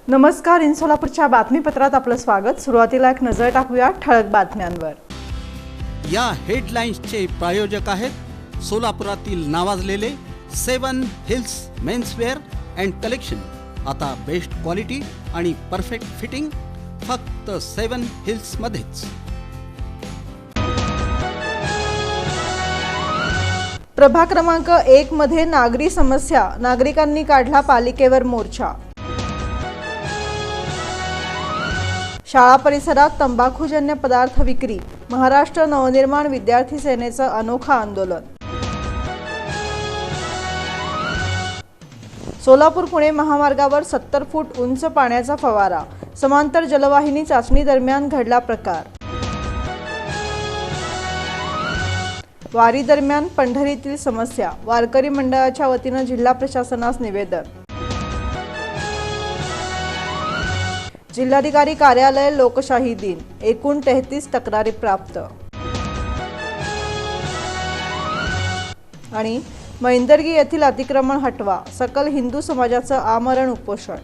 नमस्कार. इन सोलापूरच्या बातमीपत्रात आपलं स्वागत. सुरुवातीला एक नजर टाकूया ठळक बातम्यांवर. या हेडलाईन्सचे प्रायोजक आहेत सोलापुरातील नावाजलेले 7 हिल्स मेन्सवेअर अँड कलेक्शन. आता बेस्ट क्वालिटी आणि परफेक्ट फिटिंग फक्त 7 हिल्स मध्येच. प्रभाग क्रमांक 1 मध्ये नागरी समस्या, नागरिकांनी काढला पालिकेवर मोर्चा. शाळा परिसरात तंबाखूजन्य पदार्थ विक्री, महाराष्ट्र नवनिर्माण विद्यार्थी सेनेचं अनोखं आंदोलन. सोलापूर पुणे महामार्गावर 70 फूट उंच पाण्याचा फवारा, समांतर जलवाहिनी चाचणी दरम्यान घडला प्रकार. वारी दरम्यान पंढरीतील समस्या, वारकरी मंडळाच्या वतीनं जिल्हा प्रशासनास निवेदन. जिल्हाधिकारी कार्यालय लोकशाही दिन, एकूण 33 तक्रारी प्राप्त. आणि मैंदर्गी येथील अतिक्रमण हटवा, सकल हिंदू समाजाचं आमरण उपोषण.